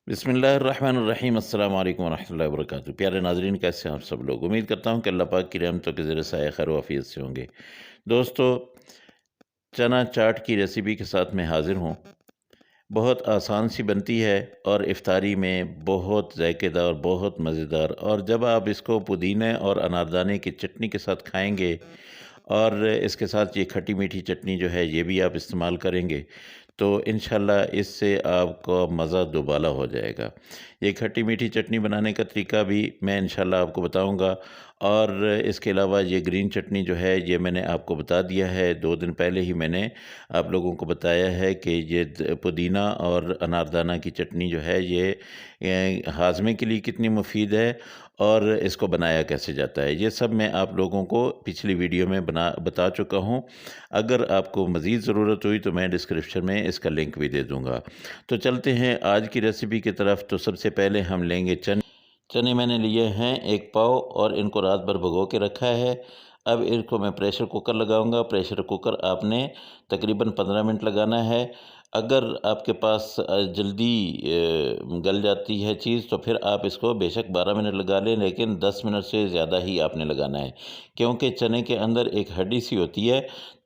बिस्मिल्लाहिर्रहमानिर्रहीम अस्सलाम वालेकुम रहमतुल्लाहि व बरकातुहू। प्यारे नाज़रीन, कैसे हैं आप सब लोग? उम्मीद करता हूँ कि अल्लाह पाक की रहमतों के ज़रिए साए खैर व आफ़ियत से होंगे। दोस्तों, चना चाट की रेसिपी के साथ मैं हाज़िर हूँ। बहुत आसान सी बनती है और इफ्तारी में बहुत ज़ायकेदार, बहुत मज़ेदार, और जब आप इसको पुदीने और अनारदाने की चटनी के साथ खाएँगे और इसके साथ ये खट्टी मीठी चटनी जो है ये भी आप इस्तेमाल करेंगे, तो इंशाल्लाह इससे आपको मज़ा दुबाला हो जाएगा। ये खट्टी मीठी चटनी बनाने का तरीका भी मैं इंशाल्लाह आपको बताऊंगा, और इसके अलावा ये ग्रीन चटनी जो है ये मैंने आपको बता दिया है। 2 दिन पहले ही मैंने आप लोगों को बताया है कि ये पुदीना और अनारदाना की चटनी जो है ये हाजमे के लिए कितनी मुफीद है और इसको बनाया कैसे जाता है। ये सब मैं आप लोगों को पिछली वीडियो में बता चुका हूँ। अगर आपको मज़ीद ज़रूरत हुई तो मैं डिस्क्रिप्शन में इसका लिंक भी दे दूँगा। तो चलते हैं आज की रेसिपी की तरफ। तो सबसे पहले हम लेंगे चने। चने मैंने लिए हैं 1 पाव और इनको रात भर भिगो के रखा है। अब इनको मैं प्रेशर कुकर लगाऊंगा। प्रेशर कुकर आपने तकरीबन 15 मिनट लगाना है। अगर आपके पास जल्दी गल जाती है चीज़ तो फिर आप इसको बेशक 12 मिनट लगा लें, लेकिन 10 मिनट से ज़्यादा ही आपने लगाना है, क्योंकि चने के अंदर एक हड्डी सी होती है,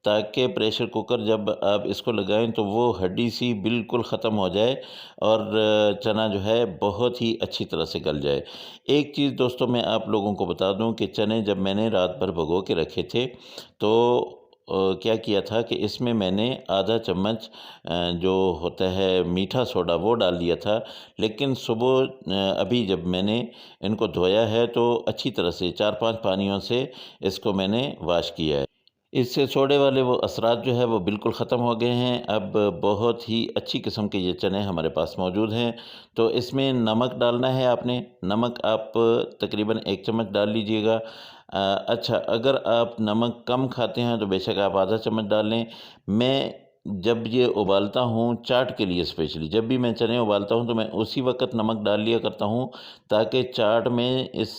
ताकि प्रेशर कुकर जब आप इसको लगाएं तो वो हड्डी सी बिल्कुल ख़त्म हो जाए और चना जो है बहुत ही अच्छी तरह से गल जाए। एक चीज़ दोस्तों मैं आप लोगों को बता दूं कि चने जब मैंने रात भर भिगो के रखे थे तो क्या किया था कि इसमें मैंने आधा चम्मच जो होता है मीठा सोडा वो डाल दिया था। लेकिन सुबह अभी जब मैंने इनको धोया है तो अच्छी तरह से 4-5 पानियों से इसको मैंने वॉश किया है। इससे सोडे वाले वो असरात जो है वो बिल्कुल ख़त्म हो गए हैं। अब बहुत ही अच्छी किस्म के ये चने हमारे पास मौजूद हैं। तो इसमें नमक डालना है आपने। नमक आप तकरीबन 1 चम्मच डाल लीजिएगा। अच्छा, अगर आप नमक कम खाते हैं तो बेशक आप आधा चम्मच डाल लें। मैं जब ये उबालता हूँ चाट के लिए, स्पेशली जब भी मैं चने उबालता हूँ तो मैं उसी वक़्त नमक डाल लिया करता हूँ, ताकि चाट में इस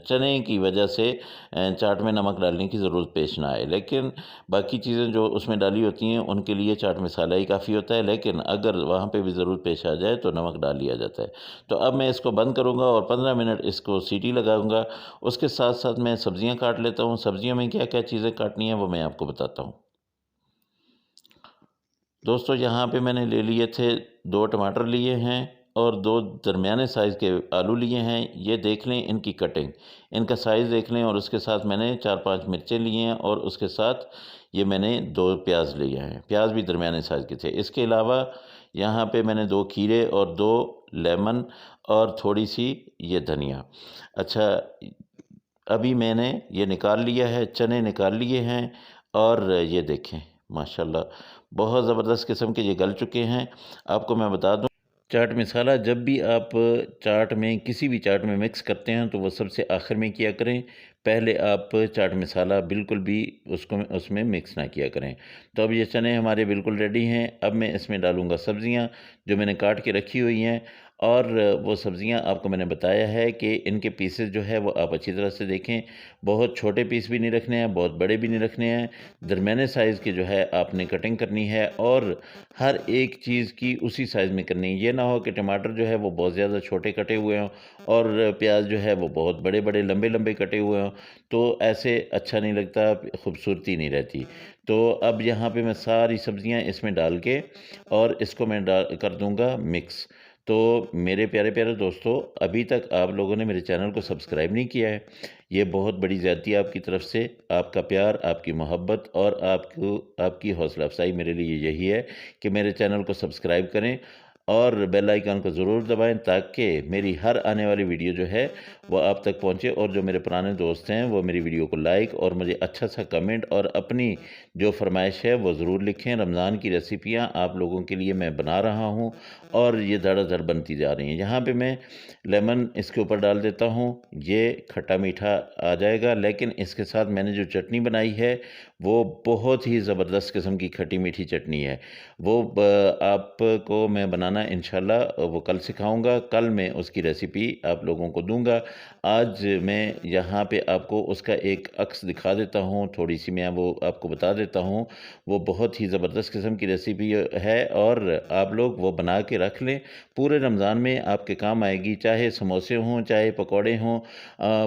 चने की वजह से चाट में नमक डालने की ज़रूरत पेश ना आए। लेकिन बाकी चीज़ें जो उसमें डाली होती हैं उनके लिए चाट मसाला ही काफ़ी होता है, लेकिन अगर वहाँ पे भी ज़रूरत पेश आ जाए तो नमक डाल लिया जाता है। तो अब मैं इसको बंद करूँगा और 15 मिनट इसको सीटी लगाऊँगा। उसके साथ-साथ मैं सब्ज़ियाँ काट लेता हूँ। सब्ज़ियों में क्या-क्या चीज़ें काटनी है वो मैं आपको बताता हूँ। दोस्तों, यहाँ पे मैंने ले लिए थे 2 टमाटर लिए हैं और 2 दरमियाने साइज़ के आलू लिए हैं। ये देख लें इनकी कटिंग, इनका साइज़ देख लें। और उसके साथ मैंने 4-5 मिर्चें लिए हैं और उसके साथ ये मैंने 2 प्याज लिए हैं। प्याज भी दरमियाने साइज़ के थे। इसके अलावा यहाँ पे मैंने 2 खीरे और 2 लेमन और थोड़ी-सी ये धनिया। अच्छा, अभी मैंने ये निकाल लिया है, चने निकाल लिए हैं और ये देखें माशाल्लाह बहुत ज़बरदस्त किस्म के ये गल चुके हैं। आपको मैं बता दूं, चाट मसाला जब भी आप चाट में किसी भी चाट में मिक्स करते हैं तो वो सबसे आखिर में किया करें। पहले आप चाट मसाला बिल्कुल भी उसको उसमें मिक्स ना किया करें। तो अब ये चने हमारे बिल्कुल रेडी हैं। अब मैं इसमें डालूँगा सब्ज़ियाँ जो मैंने काट के रखी हुई हैं। और वो सब्ज़ियाँ आपको मैंने बताया है कि इनके पीसेस जो है वो आप अच्छी तरह से देखें। बहुत छोटे पीस भी नहीं रखने हैं, बहुत बड़े भी नहीं रखने हैं। दरमियाने साइज़ की जो है आपने कटिंग करनी है और हर एक चीज़ की उसी साइज़ में करनी है। ये ना हो कि टमाटर जो है वो बहुत ज़्यादा छोटे कटे हुए हों और प्याज जो है वो बहुत बड़े-बड़े, लंबे-लंबे कटे हुए हों, तो ऐसे अच्छा नहीं लगता, खूबसूरती नहीं रहती। तो अब यहाँ पे मैं सारी सब्ज़ियाँ इसमें डाल के और इसको मैं कर दूँगा मिक्स। तो मेरे प्यारे-प्यारे दोस्तों, अभी तक आप लोगों ने मेरे चैनल को सब्सक्राइब नहीं किया है। ये बहुत बड़ी ज़्यादती है आपकी तरफ से। आपका प्यार, आपकी मोहब्बत और आपकी हौसला अफ़ज़ाई मेरे लिए यही है कि मेरे चैनल को सब्सक्राइब करें और बेल आइकन को ज़रूर दबाएँ, ताकि मेरी हर आने वाली वीडियो जो है वो आप तक पहुँचे। और जो मेरे पुराने दोस्त हैं वो मेरी वीडियो को लाइक और मुझे अच्छा सा कमेंट और अपनी जो फ़रमाइश है वो ज़रूर लिखें। रमज़ान की रेसिपियाँ आप लोगों के लिए मैं बना रहा हूँ और ये धड़ाधड़ बनती जा रही हैं। यहाँ पे मैं लेमन इसके ऊपर डाल देता हूँ, ये खट्टा मीठा आ जाएगा। लेकिन इसके साथ मैंने जो चटनी बनाई है वो बहुत ही ज़बरदस्त किस्म की खट्टी मीठी चटनी है। वो आपको मैं बनाना इंशाल्लाह वो कल सिखाऊँगा, कल मैं उसकी रेसिपी आप लोगों को दूँगा। आज मैं यहाँ पे आपको उसका एक अक्स दिखा देता हूँ, थोड़ी-सी मैं वो आपको बता देता हूँ। वो बहुत ही ज़बरदस्त किस्म की रेसिपी है और आप लोग वो बना के रख लें, पूरे रमज़ान में आपके काम आएगी, चाहे समोसे हों, चाहे पकौड़े हों।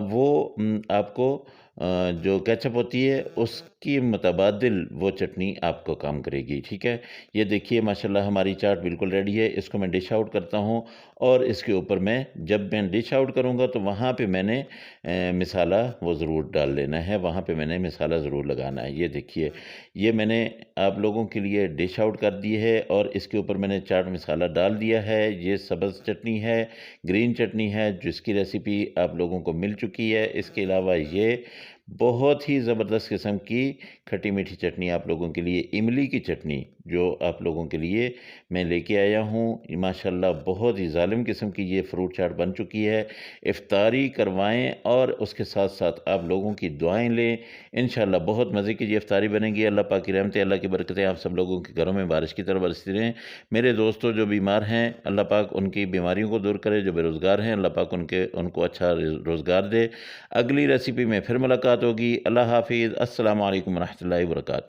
वो आपको जो केचअप होती है उसकी मुतबादिल वो चटनी आपको काम करेगी, ठीक है? ये देखिए माशाल्लाह हमारी चाट बिल्कुल रेडी है, इसको मैं डिश आउट करता हूँ और इसके ऊपर जब मैं डिश आउट करूँगा तो वहाँ पे मैंने मसाला वो ज़रूर डाल लेना है, वहाँ पे मैंने मसाला ज़रूर लगाना है। ये देखिए, ये मैंने आप लोगों के लिए डिश आउट कर दी है और इसके ऊपर मैंने चाट मसाला डाल दिया है। ये सब्ज़ चटनी है, ग्रीन चटनी है, जिसकी रेसिपी आप लोगों को मिल चुकी है। इसके अलावा ये बहुत ही ज़बरदस्त किस्म की खट्टी मीठी चटनी आप लोगों के लिए, इमली की चटनी जो आप लोगों के लिए मैं लेके आया हूँ। माशाल्लाह बहुत ही ज़ालिम किस्म की ये फ्रूट चाट बन चुकी है। इफ्तारी करवाएँ और उसके साथ-साथ आप लोगों की दुआएँ लें। इंशाल्लाह बहुत मज़े की ये इफ्तारी बनेगी। अल्लाह पाक की रहमतें, अल्लाह की बरकतें आप सब लोगों के घरों में बारिश की तरह बरसती रहें। मेरे दोस्तों जो बीमार हैं, अल्लाह पाक उनकी बीमारियों को दूर करे, जो बेरोज़गार हैं, अल्लाह पाक उनको अच्छा रोज़गार दे। अगली रेसिपी में फिर मुलाकात होगी। अल्लाह हाफ़िज़। अस्सलामु अलैकुम व रहमतुल्लाहि व बरकातहू।